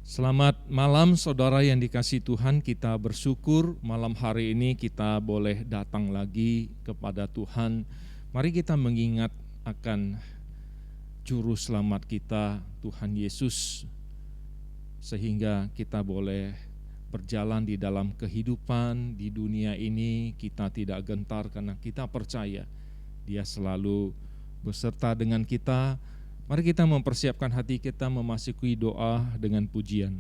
Selamat malam saudara yang dikasihi Tuhan, kita bersyukur malam hari ini kita boleh datang lagi kepada Tuhan. Mari kita mengingat akan Juru Selamat kita, Tuhan Yesus, sehingga kita boleh berjalan di dalam kehidupan di dunia ini. Kita tidak gentar karena kita percaya Dia selalu beserta dengan kita. Mari kita mempersiapkan hati kita memasuki doa dengan pujian.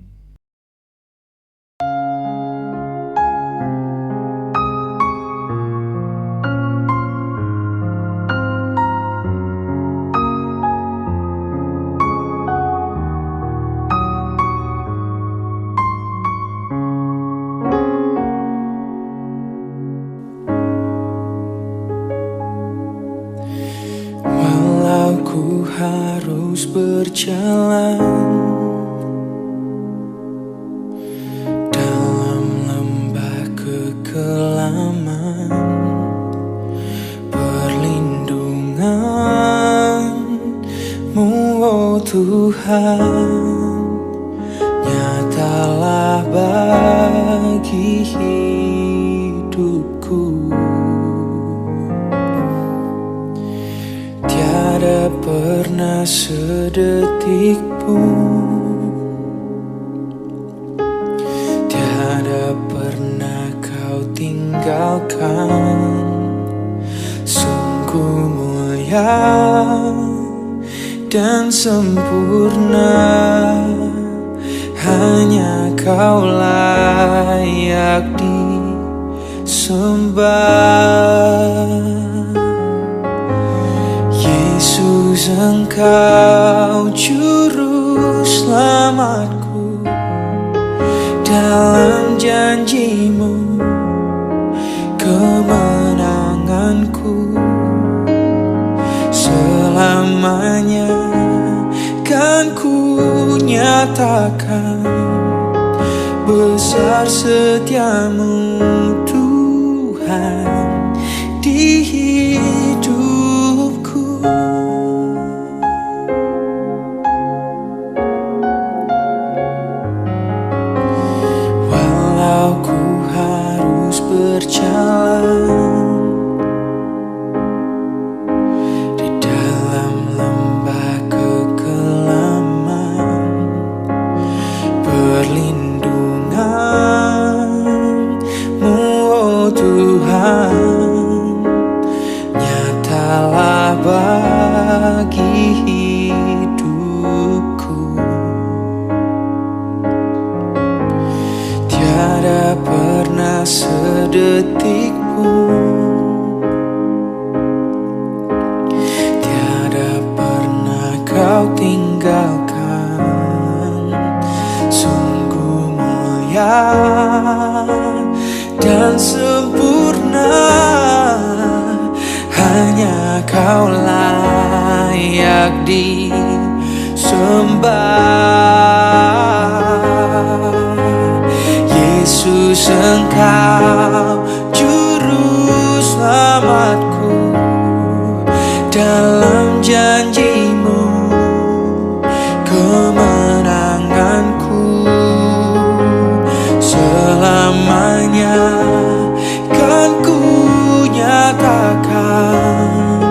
Walau ku harus berjalan dalam lembah kekelaman, perlindungan-Mu, oh Tuhan, nyatalah bagi hidupku. Tiada pernah sedetik pun, tiada pernah Kau tinggalkan. Sungguh mulia dan sempurna, hanya Kau layak disembah. Yesus, Engkau Juru Selamatku, dalam janji-Mu kemenanganku. Selamanya kan ku nyatakan besar setia-Mu Tuhan di hidupku. Walau ku harus berjalan di dalam lembah kekelaman, perlindungan-Mu, oh Tuhan, nyatalah bagi hidupku. Tiada pernah sedetik pun, tiada pernah Kau tinggalkan. Sungguh mulia dan sempurna, hanya Kau layak disembah. Yesus, Engkau Juru Selamatku, dalam janji-Mu kemenanganku. Selamanya kan ku nyatakan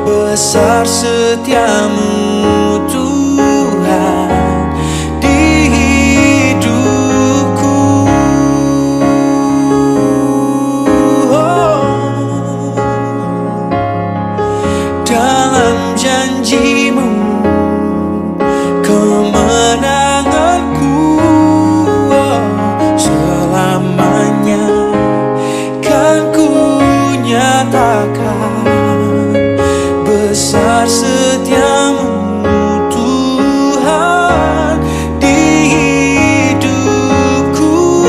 besar setia-Mu Tuhan di hidupku. Dalam janji-Mu kemenanganku. Selamanya kan ku nyatakan besar setia-Mu Tuhan di hidupku.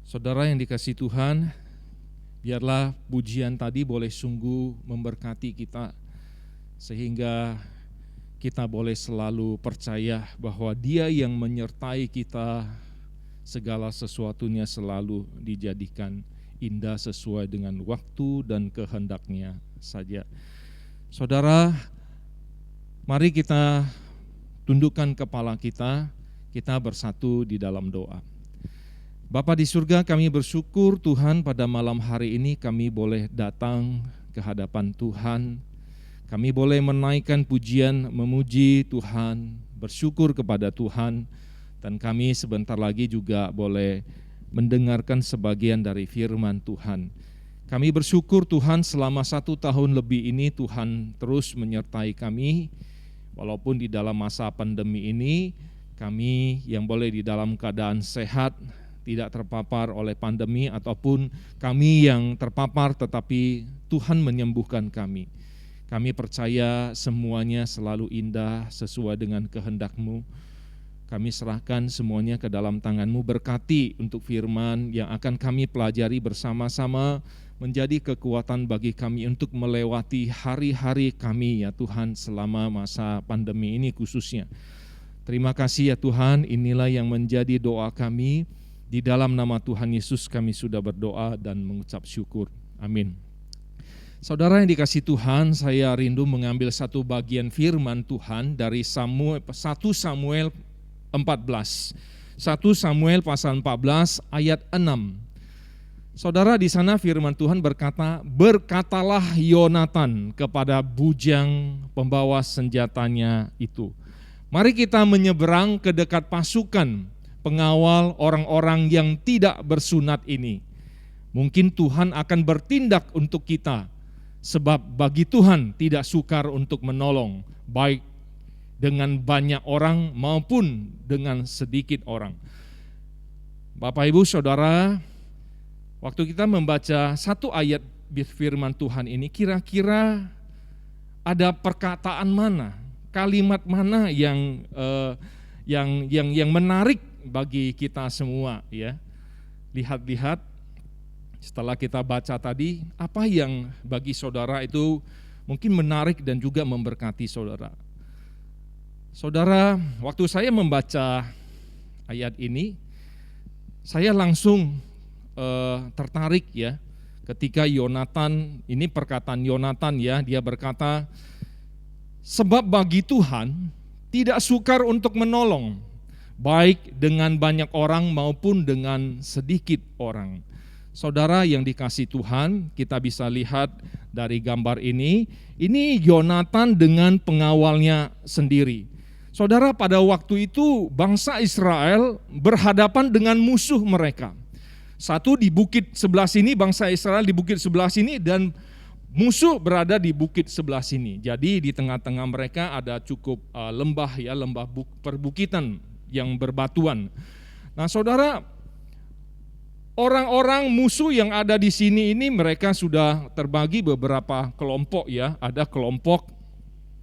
Saudara yang dikasihi Tuhan, biarlah pujian tadi boleh sungguh memberkati kita, sehingga kita boleh selalu percaya bahwa Dia yang menyertai kita, segala sesuatunya selalu dijadikan indah sesuai dengan waktu dan kehendaknya saja. Saudara, mari kita tundukkan kepala kita bersatu di dalam doa. Bapa di surga, kami bersyukur Tuhan pada malam hari ini kami boleh datang ke hadapan Tuhan. Kami boleh menaikkan pujian, memuji Tuhan, bersyukur kepada Tuhan, dan kami sebentar lagi juga boleh mendengarkan sebagian dari firman Tuhan. Kami bersyukur Tuhan selama 1 tahun lebih ini Tuhan terus menyertai kami, walaupun di dalam masa pandemi ini kami yang boleh di dalam keadaan sehat, tidak terpapar oleh pandemi, ataupun kami yang terpapar tetapi Tuhan menyembuhkan kami. Kami percaya semuanya selalu indah sesuai dengan kehendak-Mu. Kami serahkan semuanya ke dalam tangan-Mu, berkati untuk firman yang akan kami pelajari bersama-sama, menjadi kekuatan bagi kami untuk melewati hari-hari kami ya Tuhan selama masa pandemi ini khususnya. Terima kasih ya Tuhan, inilah yang menjadi doa kami. Di dalam nama Tuhan Yesus kami sudah berdoa dan mengucap syukur. Amin. Saudara yang dikasihi Tuhan, saya rindu mengambil satu bagian firman Tuhan dari 1 Samuel 14. 1 Samuel pasal 14 ayat 6. Saudara, di sana firman Tuhan berkata, "Berkatalah Yonatan kepada bujang pembawa senjatanya itu, mari kita menyeberang ke dekat pasukan pengawal orang-orang yang tidak bersunat ini. Mungkin Tuhan akan bertindak untuk kita, sebab bagi Tuhan tidak sukar untuk menolong, baik dengan banyak orang maupun dengan sedikit orang." Bapak Ibu Saudara, waktu kita membaca satu ayat firman Tuhan ini, kira-kira ada perkataan mana, kalimat mana yang menarik bagi kita semua ya. Lihat-lihat setelah kita baca tadi, apa yang bagi saudara itu mungkin menarik dan juga memberkati saudara. Saudara, waktu saya membaca ayat ini, saya langsung tertarik ya, ketika Yonatan, ini perkataan Yonatan ya, dia berkata, "Sebab bagi Tuhan tidak sukar untuk menolong, baik dengan banyak orang maupun dengan sedikit orang." Saudara yang dikasihi Tuhan, kita bisa lihat dari gambar ini Yonatan dengan pengawalnya sendiri. Saudara, pada waktu itu bangsa Israel berhadapan dengan musuh mereka. Satu di bukit sebelah sini, bangsa Israel di bukit sebelah sini, dan musuh berada di bukit sebelah sini. Jadi di tengah-tengah mereka ada cukup lembah ya, lembah perbukitan yang berbatuan. Nah saudara, orang-orang musuh yang ada di sini ini mereka sudah terbagi beberapa kelompok ya. Ada kelompok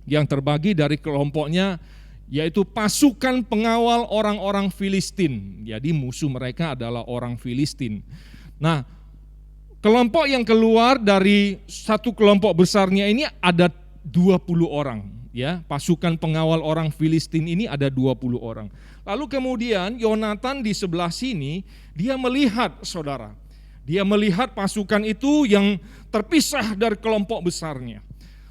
yang terbagi dari kelompoknya yaitu pasukan pengawal orang-orang Filistin. Jadi musuh mereka adalah orang Filistin. Nah, kelompok yang keluar dari satu kelompok besarnya ini ada 20 orang. Ya, pasukan pengawal orang Filistin ini ada 20 orang. Lalu kemudian Yonatan di sebelah sini, dia melihat saudara. Dia melihat pasukan itu yang terpisah dari kelompok besarnya.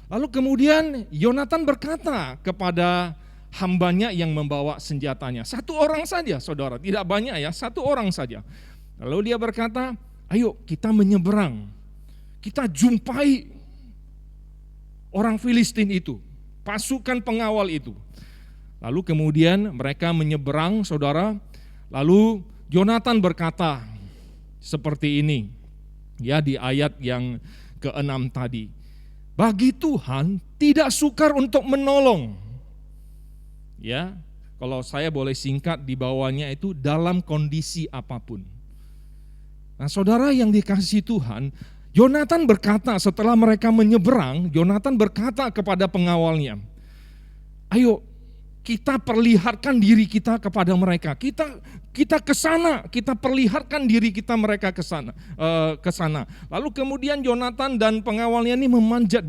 Lalu kemudian Yonatan berkata kepada hambanya yang membawa senjatanya. Satu orang saja saudara, tidak banyak ya, satu orang saja. Lalu dia berkata, "Ayo kita menyeberang, kita jumpai orang Filistin itu, pasukan pengawal itu." Lalu kemudian mereka menyeberang saudara, lalu Yonatan berkata seperti ini, ya di ayat yang ke-6 tadi, "Bagi Tuhan tidak sukar untuk menolong." Ya, kalau saya boleh singkat di bawahnya itu dalam kondisi apapun. Nah saudara yang dikasihi Tuhan, Yonatan berkata setelah mereka menyeberang, Yonatan berkata kepada pengawalnya, "Ayo kita perlihatkan diri kita kepada mereka. Kita ke sana, kita perlihatkan diri kita mereka ke sana." Lalu kemudian Yonatan dan pengawalnya ini memanjat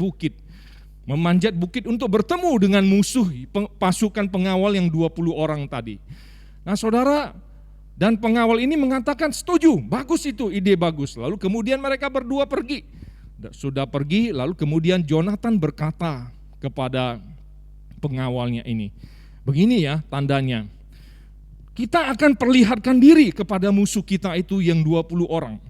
bukit untuk bertemu dengan musuh pasukan pengawal yang 20 orang tadi. Nah saudara, dan pengawal ini mengatakan setuju, bagus itu, ide bagus. Lalu kemudian mereka berdua pergi. Sudah pergi, lalu kemudian Yonatan berkata kepada pengawalnya ini, begini ya tandanya, kita akan perlihatkan diri kepada musuh kita itu yang 20 orang.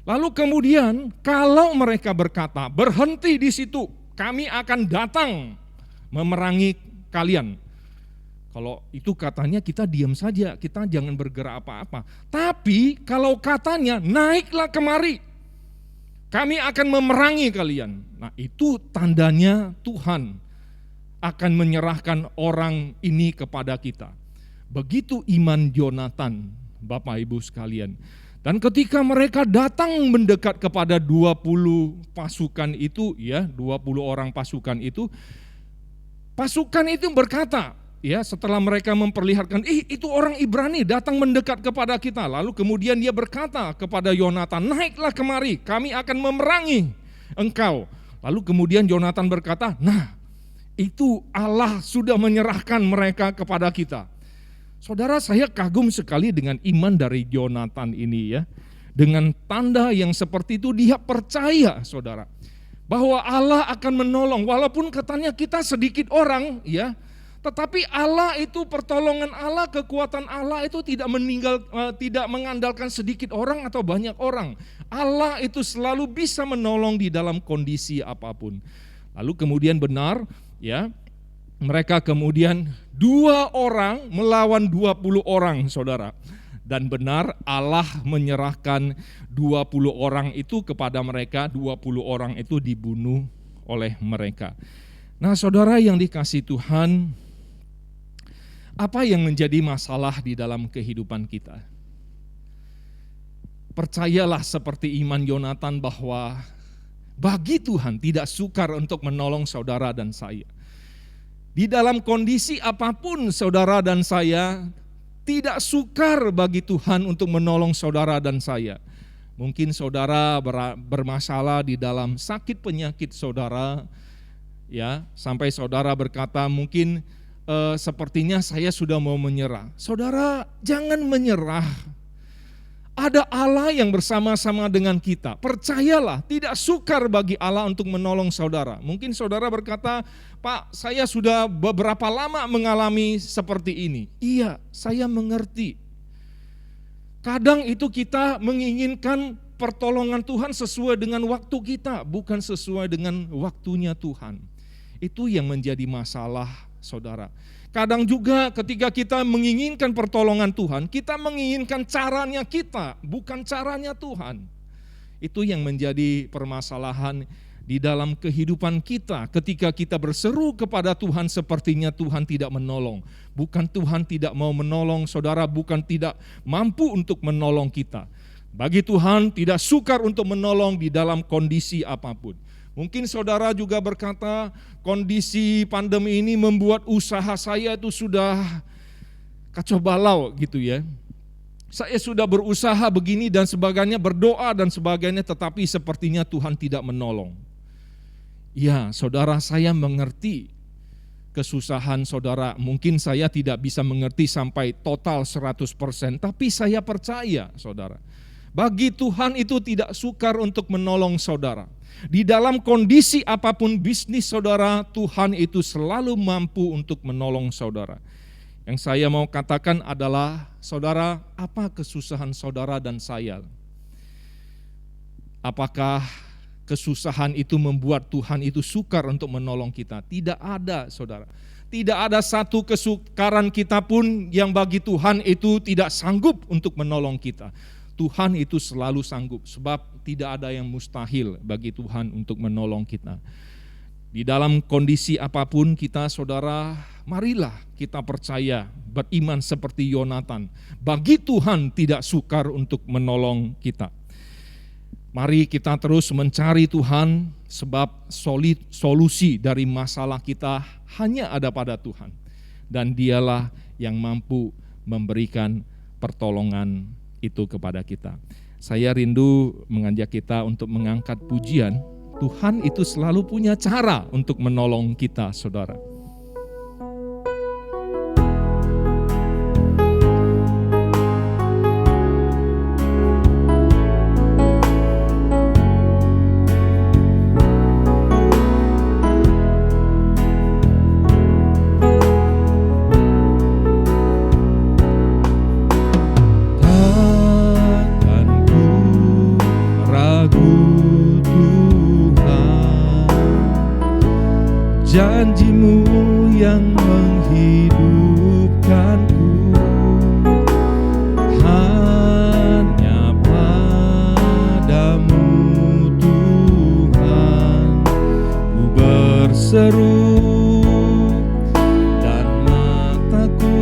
Lalu kemudian kalau mereka berkata, berhenti di situ, kami akan datang memerangi kalian. Kalau itu katanya kita diam saja, kita jangan bergerak apa-apa. Tapi kalau katanya naiklah kemari, kami akan memerangi kalian. Nah itu tandanya Tuhan akan menyerahkan orang ini kepada kita. Begitu iman Yonatan, Bapak Ibu sekalian. Dan ketika mereka datang mendekat kepada 20 pasukan itu, ya 20 orang pasukan itu berkata, ya setelah mereka memperlihatkan, itu orang Ibrani datang mendekat kepada kita. Lalu kemudian dia berkata kepada Yonatan, naiklah kemari, kami akan memerangi engkau. Lalu kemudian Yonatan berkata, nah itu Allah sudah menyerahkan mereka kepada kita. Saudara, saya kagum sekali dengan iman dari Yonatan ini ya. Dengan tanda yang seperti itu dia percaya, saudara, bahwa Allah akan menolong. Walaupun katanya kita sedikit orang ya, tetapi Allah itu, pertolongan Allah, kekuatan Allah itu tidak mengandalkan sedikit orang atau banyak orang. Allah itu selalu bisa menolong di dalam kondisi apapun. Lalu kemudian benar ya, mereka kemudian 2 orang melawan 20 orang, saudara. Dan benar Allah menyerahkan 20 orang itu kepada mereka, 20 orang itu dibunuh oleh mereka. Nah saudara yang dikasihi Tuhan, apa yang menjadi masalah di dalam kehidupan kita? Percayalah seperti iman Yonatan bahwa bagi Tuhan tidak sukar untuk menolong saudara dan saya. Di dalam kondisi apapun saudara dan saya, tidak sukar bagi Tuhan untuk menolong saudara dan saya. Mungkin saudara bermasalah di dalam sakit penyakit saudara, ya sampai saudara berkata mungkin sepertinya saya sudah mau menyerah. Saudara jangan menyerah. Ada Allah yang bersama-sama dengan kita. Percayalah, tidak sukar bagi Allah untuk menolong saudara. Mungkin saudara berkata, Pak, saya sudah beberapa lama mengalami seperti ini. Iya, saya mengerti. Kadang itu kita menginginkan pertolongan Tuhan sesuai dengan waktu kita, bukan sesuai dengan waktunya Tuhan. Itu yang menjadi masalah, saudara. Kadang juga ketika kita menginginkan pertolongan Tuhan, kita menginginkan caranya kita, bukan caranya Tuhan. Itu yang menjadi permasalahan di dalam kehidupan kita. Ketika kita berseru kepada Tuhan, sepertinya Tuhan tidak menolong. Bukan Tuhan tidak mau menolong, saudara, bukan tidak mampu untuk menolong kita. Bagi Tuhan tidak sukar untuk menolong di dalam kondisi apapun. Mungkin saudara juga berkata, kondisi pandemi ini membuat usaha saya itu sudah kacau balau gitu ya. Saya sudah berusaha begini dan sebagainya, berdoa dan sebagainya, tetapi sepertinya Tuhan tidak menolong. Ya, saudara, saya mengerti kesusahan saudara. Mungkin saya tidak bisa mengerti sampai total 100%, tapi saya percaya, saudara, bagi Tuhan itu tidak sukar untuk menolong saudara. Di dalam kondisi apapun bisnis saudara, Tuhan itu selalu mampu untuk menolong saudara. Yang saya mau katakan adalah, saudara, apa kesusahan saudara dan saya? Apakah kesusahan itu membuat Tuhan itu sukar untuk menolong kita? Tidak ada, saudara. Tidak ada satu kesukaran kita pun yang bagi Tuhan itu tidak sanggup untuk menolong kita. Tuhan itu selalu sanggup, sebab tidak ada yang mustahil bagi Tuhan untuk menolong kita. Di dalam kondisi apapun kita, saudara, marilah kita percaya, beriman seperti Yonatan. Bagi Tuhan tidak sukar untuk menolong kita. Mari kita terus mencari Tuhan, sebab solusi dari masalah kita hanya ada pada Tuhan. Dan Dialah yang mampu memberikan pertolongan itu kepada kita. Saya rindu mengajak kita untuk mengangkat pujian. Tuhan itu selalu punya cara untuk menolong kita, saudara. janji-Mu yang menghidupkanku. Hanya padamu Tuhan ku berseru, dan mataku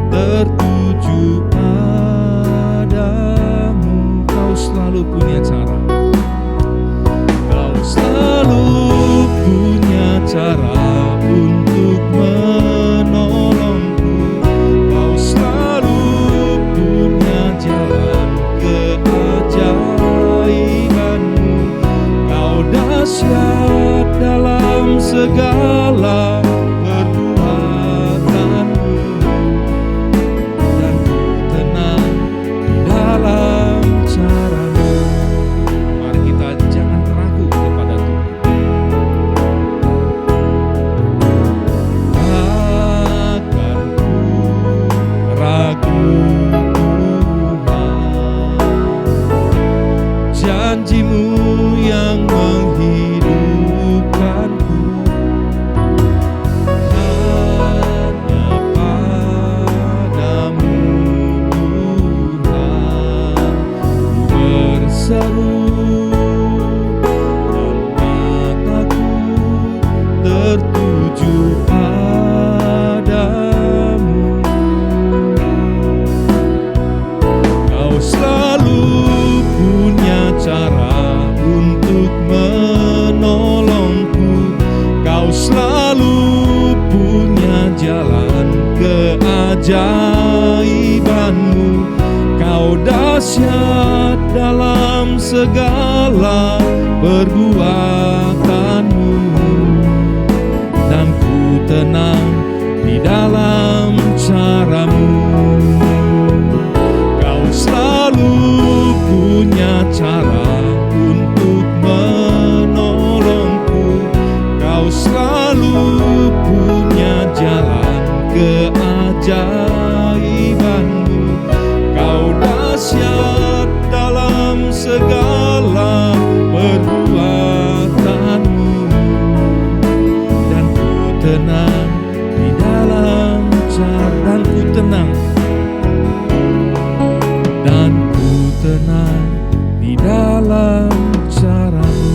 tertuju padamu. Kau selalu punya cara, Kau selalu punya cara untuk menolongku. Kau selalu punya jalan keajaiban-Mu. Kau dahsyat dalam segala perbuatan-Mu, dan ku tenang di dalam cara-Mu. Mari kita jangan ragu kepada Tuhan. Takkan ku ragu Tuhan, janji-Mu yang menghidupkanku. Hanya padamu Tuhan ku berseru, dan mataku tertuju padamu. Kau selalu punya cara untuk menolongku. Kau selalu punya jalan keajaiban-Mu. Kau dahsyat dalam segala perbuatan-Mu, dan ku tenang di dalam cara-Mu. Kau selalu punya cara untuk menolongku. Kau selalu punya jalan keajaiban-Mu. Kau dahsyat dalam segala perbuatan-Mu, dan ku tenang di dalam cara, dan ku tenang, dan ku tenang di dalam cara-Mu.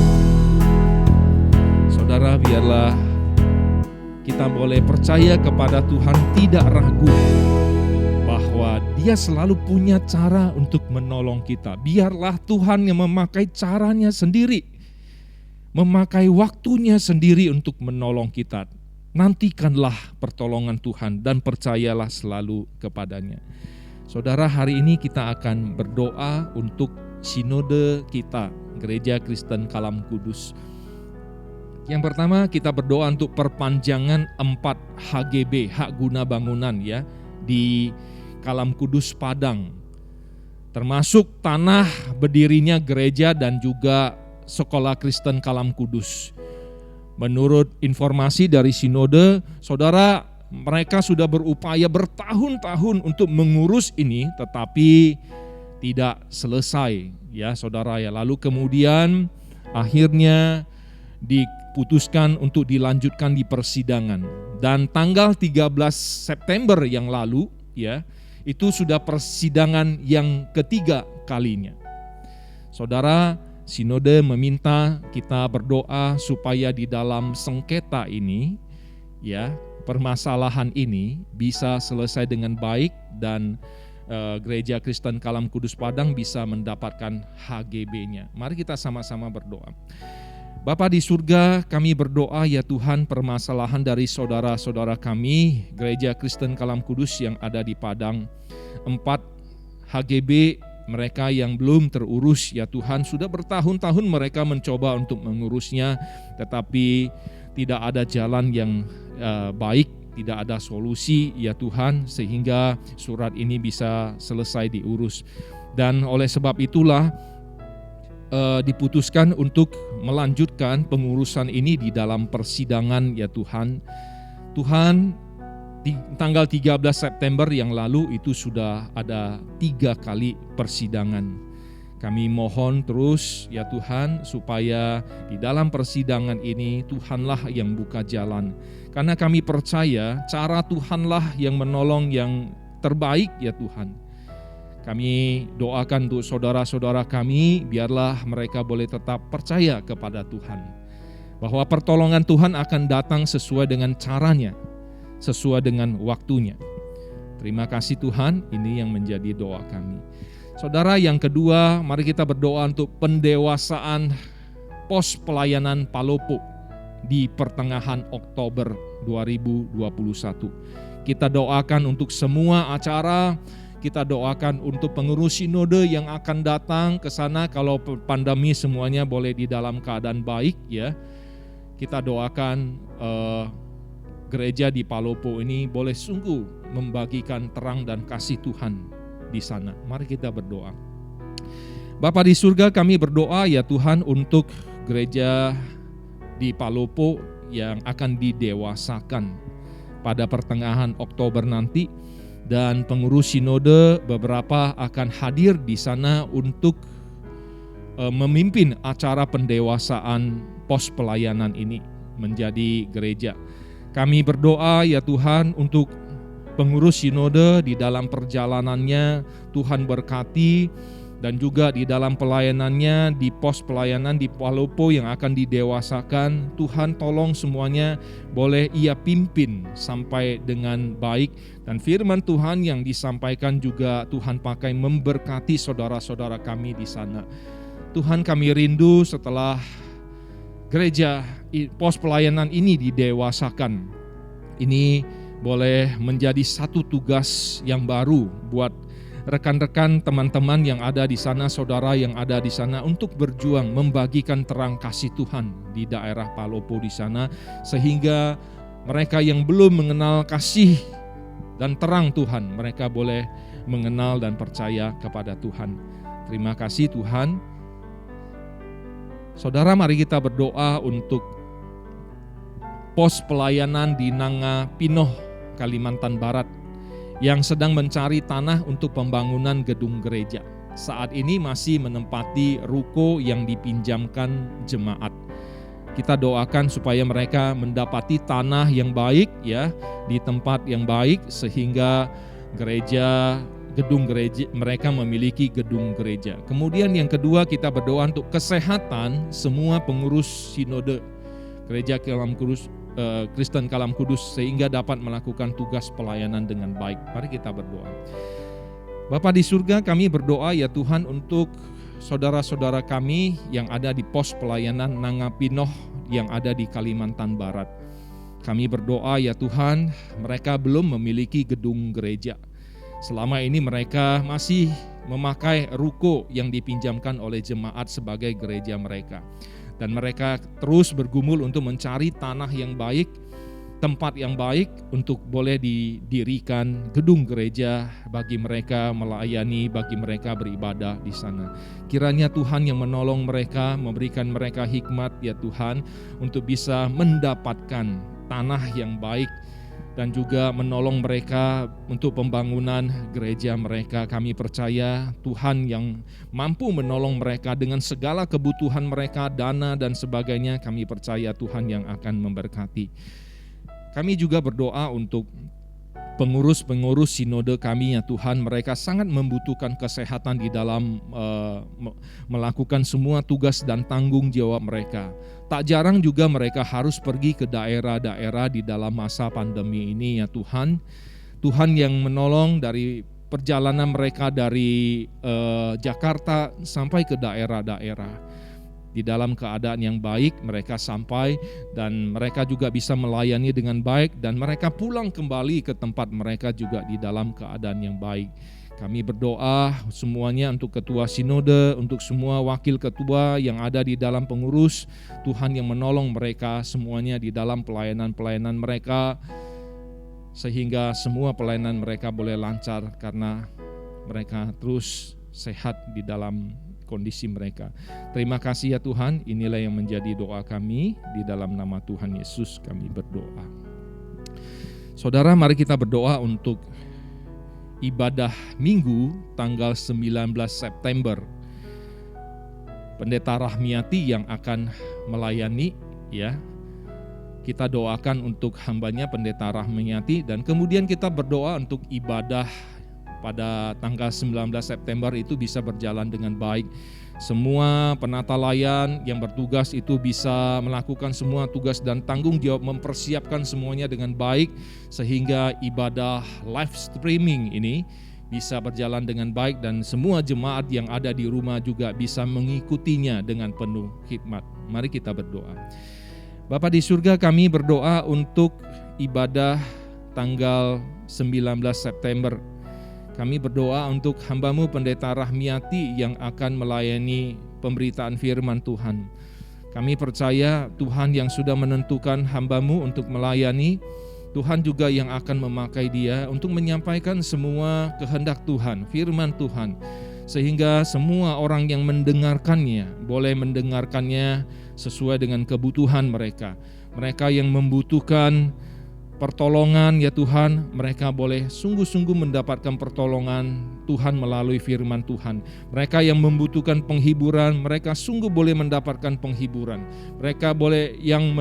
Saudara, biarlah kita boleh percaya kepada Tuhan, tidak ragu bahwa Dia selalu punya cara untuk menolong kita. Biarlah Tuhan yang memakai caranya sendiri, memakai waktunya sendiri untuk menolong kita. Nantikanlah pertolongan Tuhan dan percayalah selalu kepadanya. Saudara, hari ini kita akan berdoa untuk sinode kita, Gereja Kristen Kalam Kudus. Yang pertama, kita berdoa untuk perpanjangan 4 HGB, hak guna bangunan ya, di Kalam Kudus Padang. Termasuk tanah berdirinya gereja dan juga Sekolah Kristen Kalam Kudus. Menurut informasi dari sinode, saudara, mereka sudah berupaya bertahun-tahun untuk mengurus ini, tetapi tidak selesai ya saudara ya. Lalu kemudian akhirnya diputuskan untuk dilanjutkan di persidangan, dan tanggal 13 September yang lalu ya, itu sudah persidangan yang ketiga kalinya. Saudara, sinode meminta kita berdoa supaya di dalam sengketa ini ya, permasalahan ini bisa selesai dengan baik, dan Gereja Kristen Kalam Kudus Padang bisa mendapatkan HGB-nya. Mari kita sama-sama berdoa. Bapa di surga, kami berdoa ya Tuhan, permasalahan dari saudara-saudara kami Gereja Kristen Kalam Kudus yang ada di Padang, 4 HGB mereka yang belum terurus ya Tuhan. Sudah bertahun-tahun mereka mencoba untuk mengurusnya, tetapi tidak ada jalan yang baik, tidak ada solusi ya Tuhan, sehingga surat ini bisa selesai diurus. Dan oleh sebab itulah diputuskan untuk melanjutkan pengurusan ini di dalam persidangan ya Tuhan. Tuhan, di tanggal 13 September yang lalu itu sudah ada 3 kali persidangan. Kami mohon terus ya Tuhan supaya di dalam persidangan ini Tuhanlah yang buka jalan. Karena kami percaya cara Tuhanlah yang menolong yang terbaik ya Tuhan. Kami doakan untuk saudara-saudara kami, biarlah mereka boleh tetap percaya kepada Tuhan. Bahwa pertolongan Tuhan akan datang sesuai dengan caranya, sesuai dengan waktunya. Terima kasih Tuhan, ini yang menjadi doa kami. Saudara, yang kedua, mari kita berdoa untuk pendewasaan pos pelayanan Palopo di pertengahan Oktober 2021. Kita doakan untuk semua acara, kita doakan untuk pengurus sinode yang akan datang ke sana kalau pandemi semuanya boleh di dalam keadaan baik ya. Kita doakan gereja di Palopo ini boleh sungguh membagikan terang dan kasih Tuhan di sana. Mari kita berdoa. Bapa di surga, kami berdoa ya Tuhan untuk gereja di Palopo yang akan didewasakan pada pertengahan Oktober nanti, dan pengurus sinode beberapa akan hadir di sana untuk memimpin acara pendewasaan pos pelayanan ini menjadi gereja. Kami berdoa ya Tuhan untuk pengurus sinode di dalam perjalanannya, Tuhan berkati, dan juga di dalam pelayanannya di pos pelayanan di Palopo yang akan didewasakan. Tuhan tolong semuanya boleh Ia pimpin sampai dengan baik, dan firman Tuhan yang disampaikan juga Tuhan pakai memberkati saudara-saudara kami di sana. Tuhan, kami rindu setelah gereja pos pelayanan ini didewasakan, ini boleh menjadi satu tugas yang baru buat rekan-rekan teman-teman yang ada di sana, saudara yang ada di sana, untuk berjuang membagikan terang kasih Tuhan di daerah Palopo di sana, sehingga mereka yang belum mengenal kasih dan terang Tuhan, mereka boleh mengenal dan percaya kepada Tuhan. Terima kasih Tuhan. Saudara, mari kita berdoa untuk pos pelayanan di Nanga Pinoh, Kalimantan Barat, yang sedang mencari tanah untuk pembangunan gedung gereja. Saat ini masih menempati ruko yang dipinjamkan jemaat. Kita doakan supaya mereka mendapati tanah yang baik ya, di tempat yang baik, sehingga gedung gereja mereka memiliki gedung gereja. Kemudian yang kedua, kita berdoa untuk kesehatan semua pengurus sinode Gereja Kristen Kalam Kudus, sehingga dapat melakukan tugas pelayanan dengan baik. Mari kita berdoa. Bapa di surga, kami berdoa ya Tuhan untuk saudara-saudara kami yang ada di pos pelayanan Nanga Pinoh yang ada di Kalimantan Barat. Kami berdoa ya Tuhan, mereka belum memiliki gedung gereja. Selama ini mereka masih memakai ruko yang dipinjamkan oleh jemaat sebagai gereja mereka. Dan mereka terus bergumul untuk mencari tanah yang baik, tempat yang baik untuk boleh didirikan gedung gereja bagi mereka melayani, bagi mereka beribadah di sana. Kiranya Tuhan yang menolong mereka, memberikan mereka hikmat ya Tuhan, untuk bisa mendapatkan tanah yang baik, dan juga menolong mereka untuk pembangunan gereja mereka. Kami percaya Tuhan yang mampu menolong mereka dengan segala kebutuhan mereka, dana dan sebagainya. Kami percaya Tuhan yang akan memberkati. Kami juga berdoa untuk pengurus-pengurus sinode kami ya Tuhan, mereka sangat membutuhkan kesehatan di dalam melakukan semua tugas dan tanggung jawab mereka. Tak jarang juga mereka harus pergi ke daerah-daerah di dalam masa pandemi ini ya Tuhan. Tuhan yang menolong dari perjalanan mereka dari Jakarta sampai ke daerah-daerah. Di dalam keadaan yang baik mereka sampai, dan mereka juga bisa melayani dengan baik, dan mereka pulang kembali ke tempat mereka juga di dalam keadaan yang baik. Kami berdoa semuanya untuk ketua sinode, untuk semua wakil ketua yang ada di dalam pengurus, Tuhan yang menolong mereka semuanya di dalam pelayanan-pelayanan mereka, sehingga semua pelayanan mereka boleh lancar karena mereka terus sehat di dalam kondisi mereka. Terima kasih ya Tuhan, inilah yang menjadi doa kami, di dalam nama Tuhan Yesus kami berdoa. Saudara, mari kita berdoa untuk ibadah Minggu tanggal 19 September. Pendeta Rahmiati yang akan melayani, ya. Kita doakan untuk hambanya Pendeta Rahmiati, dan kemudian kita berdoa untuk ibadah pada tanggal 19 September itu bisa berjalan dengan baik. Semua penata layan yang bertugas itu bisa melakukan semua tugas dan tanggung jawab, mempersiapkan semuanya dengan baik sehingga ibadah live streaming ini bisa berjalan dengan baik dan semua jemaat yang ada di rumah juga bisa mengikutinya dengan penuh hikmat. Mari kita berdoa. Bapa di surga, kami berdoa untuk ibadah tanggal 19 September. Kami berdoa untuk hamba-Mu Pendeta Rahmiati yang akan melayani pemberitaan firman Tuhan. Kami percaya Tuhan yang sudah menentukan hamba-Mu untuk melayani, Tuhan juga yang akan memakai dia untuk menyampaikan semua kehendak Tuhan, firman Tuhan. Sehingga semua orang yang mendengarkannya boleh mendengarkannya sesuai dengan kebutuhan mereka. Mereka yang membutuhkan pertolongan ya Tuhan, mereka boleh sungguh-sungguh mendapatkan pertolongan Tuhan melalui firman Tuhan. Mereka yang membutuhkan penghiburan, mereka sungguh boleh mendapatkan penghiburan. Mereka boleh yang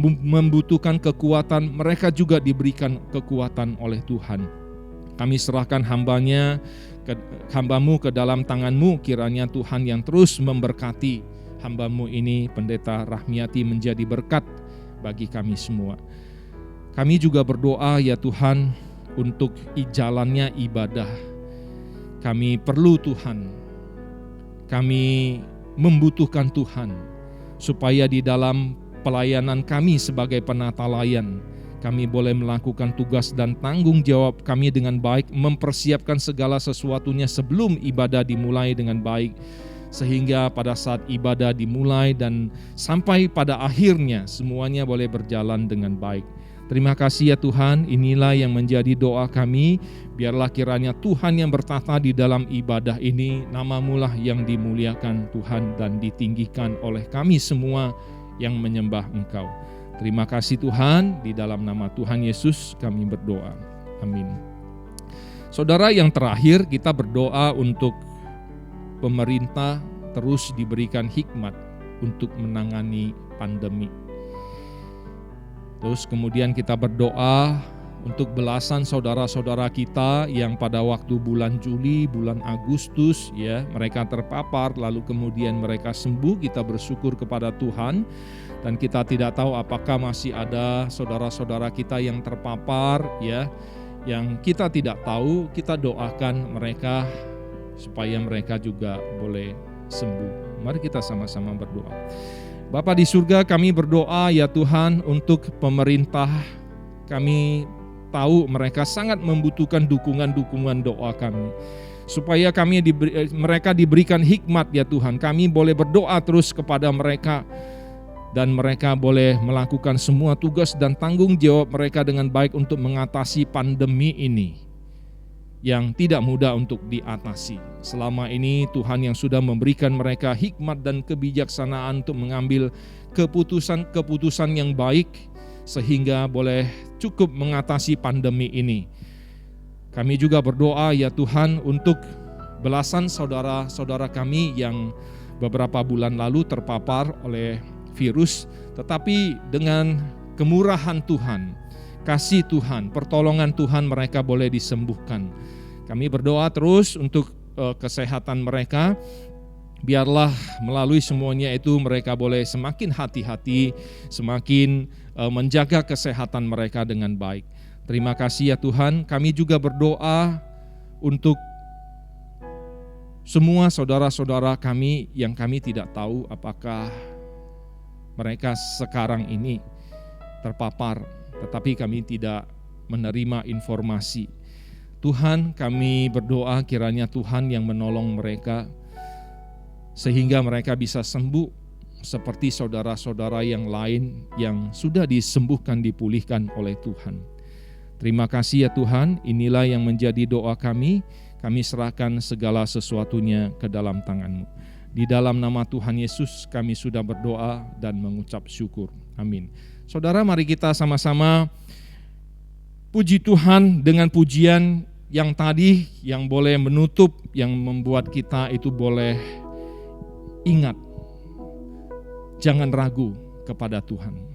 membutuhkan kekuatan, mereka juga diberikan kekuatan oleh Tuhan. Kami serahkan hamba-Mu ke dalam tangan-Mu, kiranya Tuhan yang terus memberkati hamba-Mu ini, Pendeta Rahmiati, menjadi berkat bagi kami semua. Kami juga berdoa ya Tuhan untuk jalannya ibadah. Kami perlu Tuhan, kami membutuhkan Tuhan, supaya di dalam pelayanan kami sebagai penata layan, kami boleh melakukan tugas dan tanggung jawab kami dengan baik, mempersiapkan segala sesuatunya sebelum ibadah dimulai dengan baik, sehingga pada saat ibadah dimulai dan sampai pada akhirnya semuanya boleh berjalan dengan baik. Terima kasih ya Tuhan, inilah yang menjadi doa kami. Biarlah kiranya Tuhan yang bertata di dalam ibadah ini, nama-Mu lah yang dimuliakan Tuhan dan ditinggikan oleh kami semua yang menyembah Engkau. Terima kasih Tuhan, di dalam nama Tuhan Yesus kami berdoa. Amin. Saudara, yang terakhir kita berdoa untuk pemerintah terus diberikan hikmat untuk menangani pandemi. Terus kemudian kita berdoa untuk belasan saudara-saudara kita yang pada waktu bulan Juli, bulan Agustus ya, mereka terpapar lalu kemudian mereka sembuh. Kita bersyukur kepada Tuhan. Dan kita tidak tahu apakah masih ada saudara-saudara kita yang terpapar ya, yang kita tidak tahu. Kita doakan mereka supaya mereka juga boleh sembuh. Mari kita sama-sama berdoa. Bapa di surga, kami berdoa ya Tuhan untuk pemerintah. Kami tahu mereka sangat membutuhkan dukungan doa kami, supaya mereka diberikan hikmat ya Tuhan. Kami boleh berdoa terus kepada mereka, dan mereka boleh melakukan semua tugas dan tanggung jawab mereka dengan baik untuk mengatasi pandemi ini yang tidak mudah untuk diatasi. Selama ini Tuhan yang sudah memberikan mereka hikmat dan kebijaksanaan untuk mengambil keputusan-keputusan yang baik sehingga boleh cukup mengatasi pandemi ini. Kami juga berdoa ya Tuhan untuk belasan saudara-saudara kami yang beberapa bulan lalu terpapar oleh virus, tetapi dengan kemurahan Tuhan, kasih Tuhan, pertolongan Tuhan mereka boleh disembuhkan. Kami berdoa terus untuk kesehatan mereka. Biarlah melalui semuanya itu mereka boleh semakin hati-hati, semakin menjaga kesehatan mereka dengan baik. Terima kasih ya Tuhan. Kami juga berdoa untuk semua saudara-saudara kami yang kami tidak tahu apakah mereka sekarang ini terpapar, tetapi kami tidak menerima informasi. Tuhan, kami berdoa kiranya Tuhan yang menolong mereka sehingga mereka bisa sembuh seperti saudara-saudara yang lain yang sudah disembuhkan, dipulihkan oleh Tuhan. Terima kasih ya Tuhan, inilah yang menjadi doa kami. Kami serahkan segala sesuatunya ke dalam tangan-Mu. Di dalam nama Tuhan Yesus kami sudah berdoa dan mengucap syukur. Amin. Saudara, mari kita sama-sama puji Tuhan dengan pujian yang tadi yang boleh menutup, yang membuat kita itu boleh ingat Jangan ragu kepada Tuhan.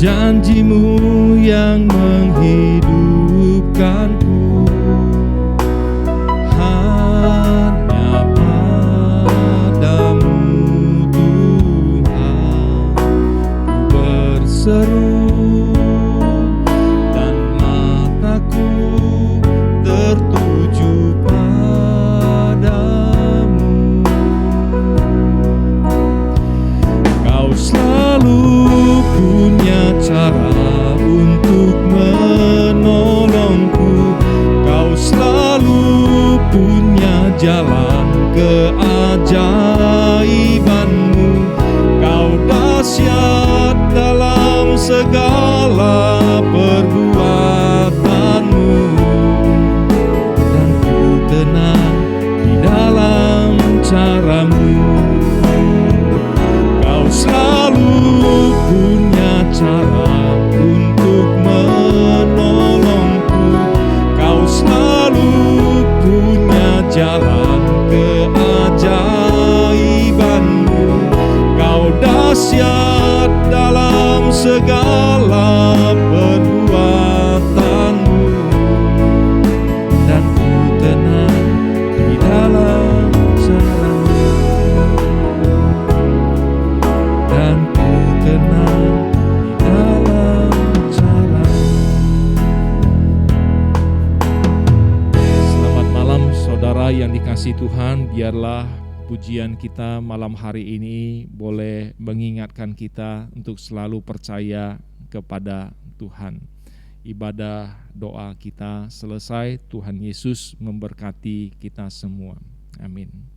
Janji-Mu yang menghidupkanku, hanya padamu Tuhan ku berseru, dan mataku tertuju padamu. Kau selalu punya cara untuk menolongku, Kau selalu punya jalan keajaiban-Mu. Kau dahsyat dalam segala perbuatan-Mu, dan ku tenang di dalam cara-Mu. Kau selalu punya cara untuk menolongku, Kau selalu punya jalan keajaiban-Mu. Kau dahsyat dalam segala perbuatan-Mu, dan ku tenang di dalam cara-Mu, dan ku tenang di dalam cara-Mu. Selamat malam saudara yang dikasihi Tuhan. Biarlah pujian kita malam hari ini boleh mengingatkan kita untuk selalu percaya kepada Tuhan. Ibadah doa kita selesai, Tuhan Yesus memberkati kita semua. Amin.